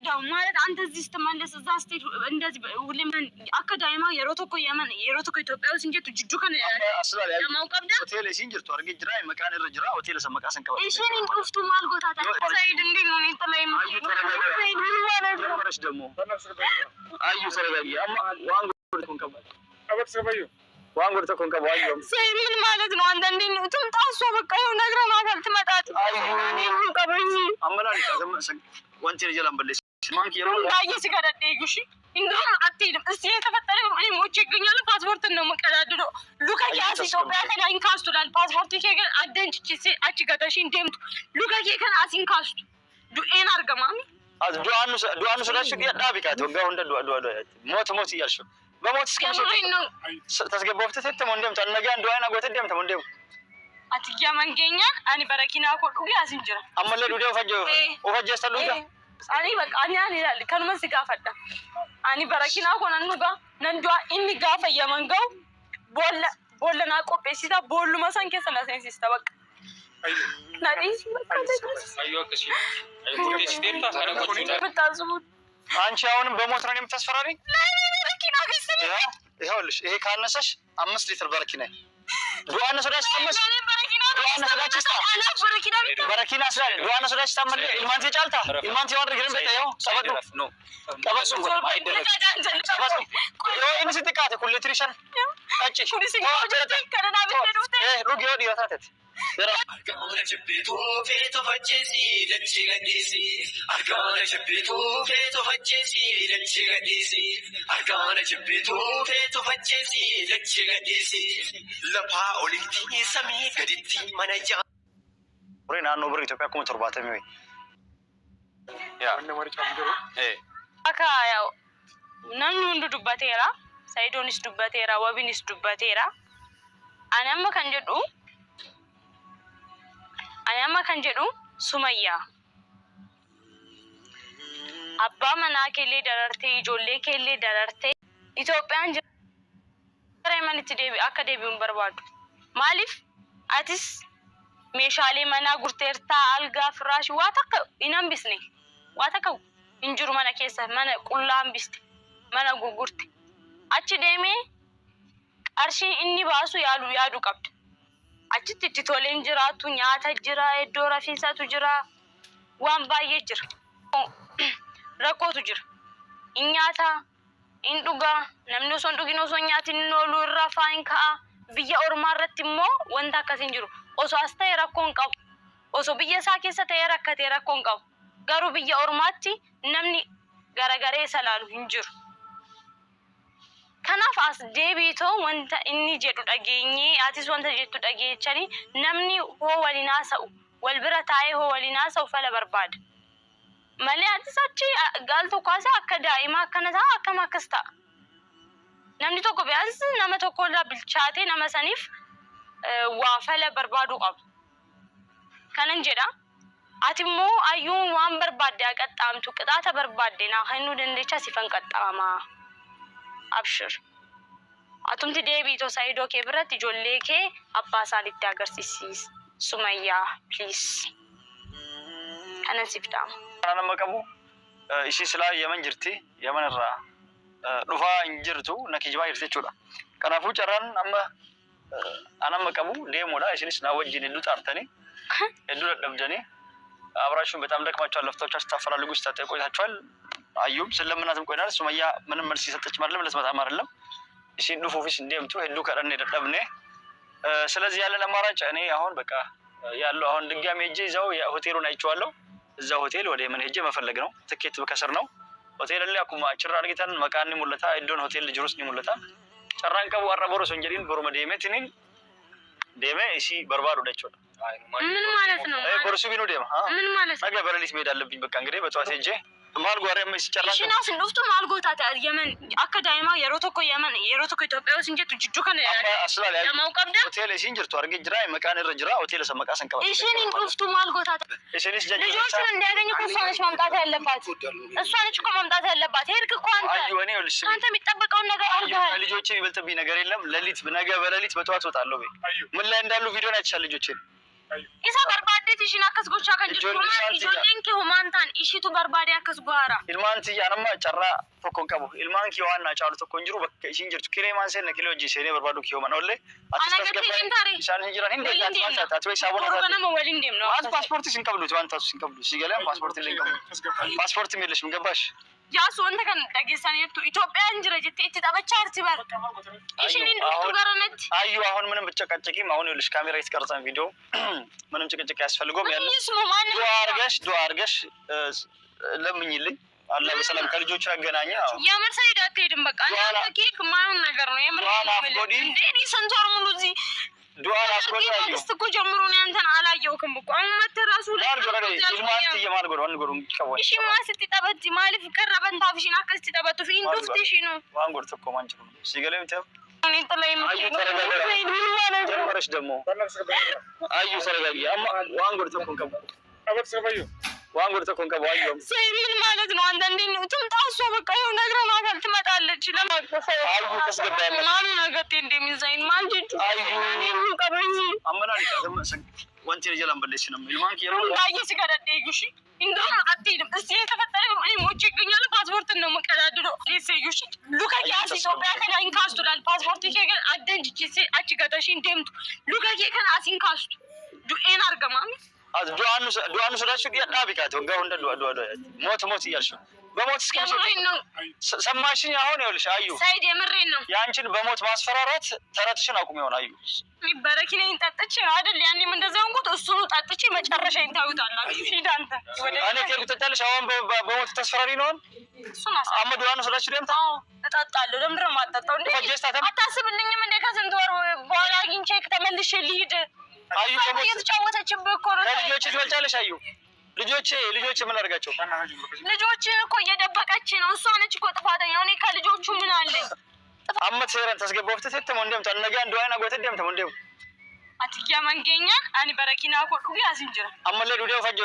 ያው ማለት አንተ እዚህ ስትመለስ እዛ ስትሄድ እንደዚህ ሁሌምን አካዳሚማ የሮቶኮ የመን የሮቶኮ ኢትዮጵያ ውስጥ እንጀቱ ጅጁ ከነ ያማውቀብዳ ሆቴል ሲንጅርቱ አርገ ጅራ መካነ ረጅራ ሆቴል ሰመቃ ሰንከባ እሺን እንጥፍቱ ማልጎታታ ሳይድ እንዴ ነው እንጥላይ ረሽ ደግሞ አዩ ሰረጋጊ አማ ዋንጎ ተንከባ አበሰባዩ ዋንጎ ተንከባ አዩ ሳይምን ማለት ነው አንተ እንዴ ነው ትምጣሱ በቃ ይሁን ነግረናታል ትመጣት እኔ እንቀበኝ አመላሊ ከሰም ወንቴ ለጀላም በለሽ ማንኪ የሮ ታይስ ከደደይጉሽ እንግዲህ አትይልም እስቲ የተፈጠረው እኔ ሞቼ ይገኛል ፓስፖርት ነው መቀዳድዶ ሉካ ያስ ኢትዮጵያ ከላይን ካስቱላል ፓስፖርት ይገል አደንጭ አቺ ገዳሽ እንደምቱ ሉካ ይከን አሲን ካስቱ ዱኤን አርገማሚ ዱአኑ ስለሽ ዳቢካት ወጋው እንደ ሞት ይያልሽ በሞት እስከምሽ ተስገባው ተተተም እንደምታ ነገ አንዱ አይና ጎተ እንደምታ እንደም አትያ መንገኛ አኒ በረኪና ኮዱ ያስንጀራ አመለ ዱዴው ፈጆ ወፈጀ ሰሉዳ አኒ በቃ አኒ ይላል ከነመስ ጋፈዳ አኒ በረኪና ኮነኑጋ ነንዷ ኢኒ ጋፈ የመንገው ቦለና ቆጴሲታ ቦሉ መሰን ከሰና ሰንሲስታ በቃ ናዲስ አዩከሽ ቡርቴስቴታ ካረቆቹ አንቺ አሁንም በሞት ነው የምታስፈራሪ በረኪና ገሰለ ይኸውልሽ ይሄ ካነሰሽ 5 ሊትር በረኪና ዱአነ ሶዳሽ ተመስ ዱአነ ሶዳሽ በረኪና ስለ ዱአነ ሶዳሽ ተመለ ኢማንቴ ጫልታ ኢማንቴ ወርድ ግረም በታየው ሰበዱ ነው ቀበሱ አይደለም ሰበዱ ይሄን ስትቃተ ኩለትሪሽን አጭ ከረና በተዱት ሩግ ይወድ ይወታተት argamana chibbitu feeto facchesi dachi gadisi argamana chibbitu feeto facchesi dachi gadisi argamana chibbitu feeto facchesi dachi gadisi lapa oliti sami gaditi manaja ore naanno bur Ethiopia kuma torbaatame way ya wanne mari chamdero aka yaw namni hundu dubbatera Saidonis dubbatera Wabinis dubbatera anamma kan jedhu ayama kan jedhu Sumayya abba mana kelle dararte ijolle kelle dararte Ethiopian Remaniti debi akka debiun barbadu malif atis meeshale mana gurteerta alga firash wataka inam bisne wataka injuru mana keessa mana qullaan biste mana gugurte achi deeme qarshi inni baasu yaadu qabda achitti itti toleen jiraatu nyaata jira iddoo rafiisatu jira waan baay'ee jira rakkootu jira nyaata dhuga namni osoo dhugin osoo nyaatin noolu irraa faayin ka'a biyya ormaa irratti immoo wanta akkasiin jiru osoo as ta'e rakkoon qabu osoo biyya isaa keessa ta'e rakkatee rakkoon qabu garuu biyya ormaatti namni garagaree salaalu hin jiru kanaaf as deebito wanta inni jedhu dhageenye atis wanta jettu dhageechani namni hoo walina sa'u wal bira taa'ee hoo walina sa'u fala barbaada malee atis achi gaal tokko asa akka daa'ima akkana ta'a akkam akkas ta'a namni tokko biyaas nama tokko irraa bilchaatee nama saniif waa fala barbaadu qabu kanan jedha ati immoo ayyuun waan barbaadde qaxxaamtu qixaata barbaadde naa kennuu dandeecha sifan qaxxaama abshir atumti deebito Saido ke biratti ijoollee kee abbaa isaanitti agarsiisis Sumayya please anan siftaam ana makabu ishi sila yemen jirti yemen irra dhufa injirtu nakijiba irtechuudha kanafu carran amma ana makabu deemoda ishinis na wajjin idu tartani idu dadabdani አብራችሁን በጣም ደክማችኋል ለፍታችሁ አስተፋራሉ ጉስታተ ቆይታችኋል አዩም ስለምናትም ቆይናል ሱመያ ምንም መልስ ይሰጠች ማለት ለስመጣም አይደለም እሺ ዱፎፊስ እንደምቱ ሄዱ ከረን ደደብነ ስለዚህ ያለን አማራጭ እኔ አሁን በቃ ያለው አሁን ድጋሜ ሄጄ እዛው ሆቴሉን አይቼዋለሁ እዛው ሆቴል ወደ የመን ሄጄ መፈለግ ነው ትኬት በከሰር ነው ሆቴል ላይ አኩማ ጭራ አርግተን መቃኒ ሙለታ እንደሆነ ሆቴል ልጅሩስ ነው ሙለታ ጨራን ቀቡ አረቦሮ ሰንጀሪን በሮመ ዴሜትኒን ዴሜ እሺ በርባሩ ደቸው ምን ማለት ነው በርሱ ቢኑ ዴማ ምን ማለት ነው ነገ በረሊት መሄድ አለብኝ በቃ እንግዲህ በጧት ሄጄ ማልጓሪ አመስ ጨራን እሺ ናስ እንደፍቱ ማልጎታታ የመን አካዳሚማ የሮቶኮ የመን የሮቶኮ ኢትዮጵያ ውስጥ እንጀቱ ጅጁ ከነ አስላላ ያማውቀብዳ ሆቴል ሲንጅርቱ አርገ ጅራ መቃኒ ረጅራ ሆቴል ሰመቃ ሰንከባ እሺ እንደፍቱ ማልጎታታ እሺ ልጅ ጀጅ ልጆቹን እንዲያገኙ ከሷነች ማምጣት ያለባት እሷነች እኮ ማምጣት ያለባት ሄድክ እኮ አንተ የሚጠበቀውን ነገር አድርገሃል ልጆቼ ይበልጥብኝ ነገር የለም ለሊት ነገ በለሊት በጧት ወጣለሁ በይ ምን ላይ እንዳሉ ቪዲዮ ናቸው ልጆቼ إذا بربادة تشينا كسبوا شاكن جولين كي همانتان إيشي تو بربادة كسبوارا ilmaanti anamma carraa tokkon qabu ilmaan kii waan naa caalu tokkon jiru bakka ishiin jirtu kireemaan seenna kiloo hojii seenee barbaadu kiyoo mana ollee isaan hin jiran hin beekan taatu way saabona irratti paaspoortii sin qabdu waan taatu sin qabdu si galee paaspoortii illee qabdu paaspoortii miillee sin gabaash jaasu wanta kan dhageessaniirtu Itoophiyaan jira jettee itti taphachaa jirti bar ishiin hin dhuftu garanatti አዩ አሁን ምንም ብጨቃጨቂም አሁን ይኸውልሽ ካሜራ የተቀረጸን ቪዲዮ ምንም ጭቅጭቅ ያስፈልገውም ያለ ዱአ አድርገሽ ለምኝልኝ አላህ በሰላም ከልጆቹ ያገናኘ የምር ሰይድ አትሄድም በቃ አንተ ኬክ ማን ነገር ነው የምር እንዴ ሰንቶር ሙሉ እዚህ ዱአ አስቆጣዩ እስኩ ጀምሩ ነው አንተን አላየውኩም እኮ አሁን መተራሱ ለማልጎረ ኢልማንት የማልጎረ አንጎሩ ይቀበል እሺ ማስቲ ጠበቲ ማለፍ ቀረበን ታፍሽና ከስቲ ጠበቱ ፊን ዱፍትሽ ነው ዋንጎር ተቆማንጭ ነው ሲገለም ተው እኔ ተለይም ጀመረሽ ደግሞ አዩ ተረጋጊ አማ ዋንጎር ተቆንከቡ አበሰባዩ ዋንጎር ተቆንከቡ አዩ ሰይምን ማለት ነው አንተ እንዴ ነው ትምጣሱ በቃ ይሄ ነግረናታል ትመጣለች ለማጥፋው አዩ ተስገባለ ማን ነገቴ እንደሚዛይን ማንጅ አዩ ቀበኝ አመናሊ ተመሰግ ወንቲ ለጀላም በለሽ ነው ኢልማንክ የሮ ዳይ ሲገደደዩሽ እንደውም አትሄድም እስቲ የተፈጠረው እኔ ሞቼ ይገኛል ፓስፖርት ነው መቀዳድዶ ሊሰዩሽ ሉካ ያሲ ኢትዮጵያ ከዳኝ ካስቱላል ፓስፖርት ይገል አደንጅ አቺ ገተሽ እንደምቱ ሉካ ከን አሲን ካስቱ ዱኤን አርገማሚ ዱአኑ ስላችሁ ዳቢካት ወጋው እንደ ሞት እያልሽ በሞት ሰማሽኝ አሁን ይኸውልሽ አዩ ሰይድ የምሬን ነው ያንቺን በሞት ማስፈራራት ተረትሽን አቁም ይሆን አዩ ሚበረኪነኝ ጠጥቼ አይደል ያኔም እንደዛው እንቁት እሱኑ ጠጥቼ መጨረሻዬን ታዩታላችሁ ሂዳንተ ወደ እኔ ከልኩ ተጣልሽ አሁን በሞት ተስፈራሪ ነው እሱማ አመዱ ዱአኑ ስላችሁ ደምታ እጣጣለሁ ለምንድነው የማጠጣው እንዴ አታስብልኝም እንዴ ከስንት ወር በኋላ አግኝቼ ተመልሼ ልሂድ አዩ ከሞት የተጫወተችብህ እኮ ነው ልጆች ትበልጫለሽ አዩ ልጆቼ ምን አድርጋቸው ልጆች እኮ እየደበቀች ነው እሷ ነች እኮ ጥፋተኛ እኔ ከልጆቹ ምን አለኝ አመት ሰረን ተስገባው ፍትተም እንደም ተነጋ እንደዋይና ጎተ እንደም ተም አትያ መንገኛን አኒ በረኪና ኮዱ ያሲንጀራ አመለ ዱዴው ፈጆ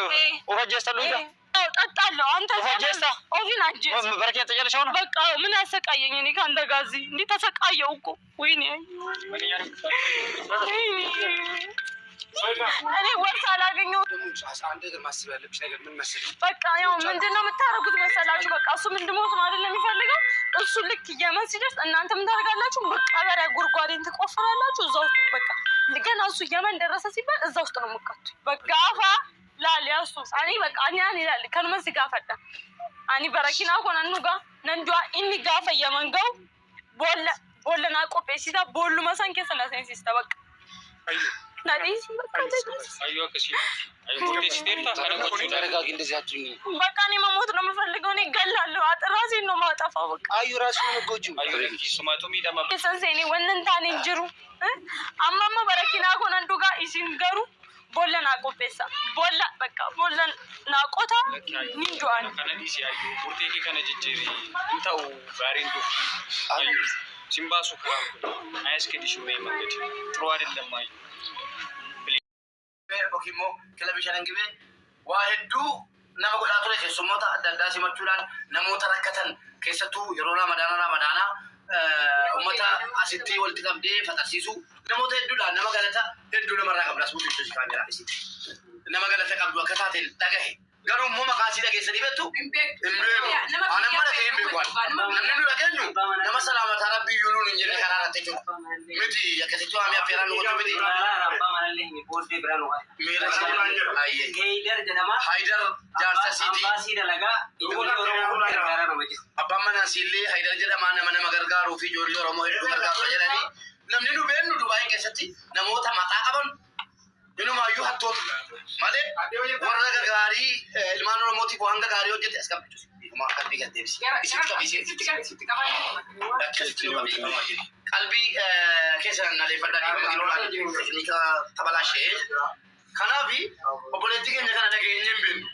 ወፈጀስታ ሉዳ ጠጣለሁ አንተ ወፈጀስታ ኦቪን አጀ በረኪና ተጨለሻው ነው በቃ ምን አሰቃየኝ እኔ ካንተ ጋዚ እንዴ ተሰቃየው እኮ ወይኔ እኔ ወርሳ አላገኘው አንድ ነገር ማስብ ያለብሽ ነገር ምን መሰለሽ በቃ ያው ምንድነው የምታረጉት መሰላችሁ በቃ እሱ ምንድነው ማለት ነው የሚፈልገው እሱ ልክ እየመሲደስ እናንተ ምን ታረጋላችሁ መቀበሪያ ጉርጓዴን ትቆፍራላችሁ እዛው በቃ ገና እሱ የመን ደረሰ ሲባል እዛው ውስጥ ነው የምትከቱ በቃ አፋ ላሊያሱ አኒ በቃ አኒ ይላል ከነመስ ጋፈዳ አኒ በረኪና ኮነኑ ጋ ነንዷ ኢኒ ጋፈ የመንገው ቦለና ቆጴሲታ ቦሉ መሰንከ ስለሰንሲስታ በቃ አዩ ናዲሲ በቃ አዩ ከሲ አዩ ቴስቴታ ካረጋችሁ ተረጋጊ እንደዚህ አትሁኝ በቃ እኔ መሞት ነው የምፈልገው እኔ ገላለሁ አጥራሴን ነው ማጠፋው በቃ አዩ ራሱ ነው ጎጁ አዩ ሱማቶ ሚዳማ ሰንሴኒ ወንንታኔ እንጅሩ አማማ በረኪና ኮነንዱ ጋ ኢሲን ገሩ ቦለና ቆጴሳ ቦላ በቃ ቦለና ቆታ ንንጆአን ከነዲሲ አዩ ቡርቴኪ ከነጅጅሪ እንታው ጋሪንዱ አዩ ሲምባሱ ካንኩ አይስከዲሽ ወይ መንገድ ጥሩ አይደለም አዩ ኦኪሞ ቴሌቪዥን እንግቤ ዋህዱ nama godhaa ture keessummoota adda addaa simachuudhaan namoota rakkatan keessattuu yeroo ramadaana ummata asitti walitti qabdee fatarsiisu namoota hedduudhaan nama galata hedduu namarraa qabdaas buutu itti kaameraa isitti nama galata qabdu akka taate dhagahe garuu immoo maqaa isii dhageessanii beektu hin beeku anan mana ta'e hin beeku namni nu dhageenyu nama salaamataa rabbii iyyuu nuun hin jenne karaa irratti jechuudha miti akkasitti waamee affeeraan nu godhu miti haidar jaarsa siiti abbaan manaa siillee haidar jedhamaa nama gargaaruu fi ijoollee oromoo hedduu gargaaruu jedhanii namni nu beennu Dubaayii keessatti namoota maqaa qaban inumaayyuu hattoota malee warra gagaarii ilmaan oromootiif waan gagaarii hojjete as qabachus qalbii gad deebisi qalbii keessa naleeffadhaa tekniika tabalaashee kanaafi obboleettii keenya kana dhageenye hin beeknu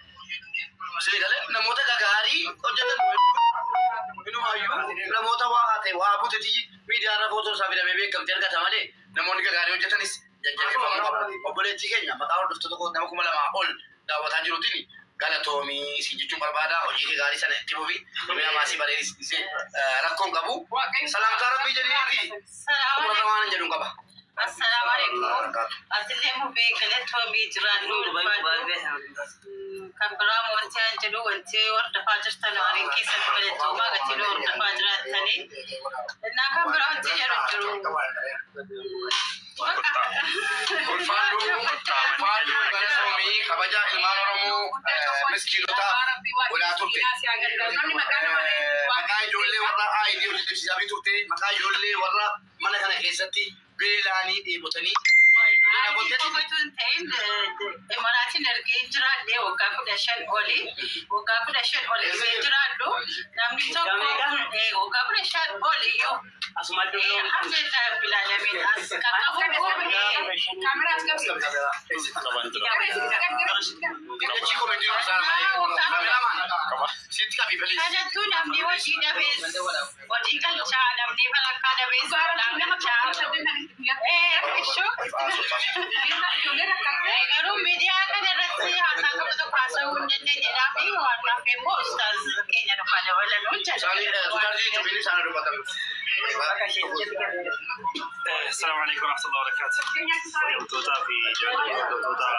sii galee namoota gagaarii hojjetan inumaayyuu namoota waa haa ta'e waa buuteti miidiyaarra footoo isaa fidamee beekamti argata malee namoonni gagaarii hojjetanis jajjabeeffamuu qabu obboleettii keenya maqaa hordoftoota koo nama 2,000 ol daawwataa jiruutiin galatoomii si jechuun barbaada hojii kee gaarii sana itti fufi namni namaasii bareedisee rakkoon qabu salaamtaa rabbii jedhaniiti umurra waan jedhuun qaba السلام عليكم. أسلموا بكلة وبيجرانو كبرام وانت أنجلو وانت ورد فاجر تنارين كيس البلد وما قتلوا ورد فاجرات تاني إننا كبرام انت يرجلو Ulfaadhu gara soomii kabaja ilmaan Oromoo miskiinota walaa turte. Maqaa ijoollee warra aayidii hojjechiisaa turte. Maqaa ijoollee warra mana kana keessatti beelaanii dheebotanii. Imaratiin ergee jiraadhee waggaa 15 olii jiraadhu namni tokko waggaa 15 oliyyuu alhamdulillah rabbil alamin as qaqqabu kanattuu namni hojii dhabees hojii galchaa namni balakkaa dhabees garuu miidiyaa kana irratti haasaa tokko tokko haasa'uu hin dandeenyedhaa fi waan hafe immoo ustaaz keenya dhufa dabalanuu السلام عليكم ورحمة الله وبركاته. توتا في جوتا توتا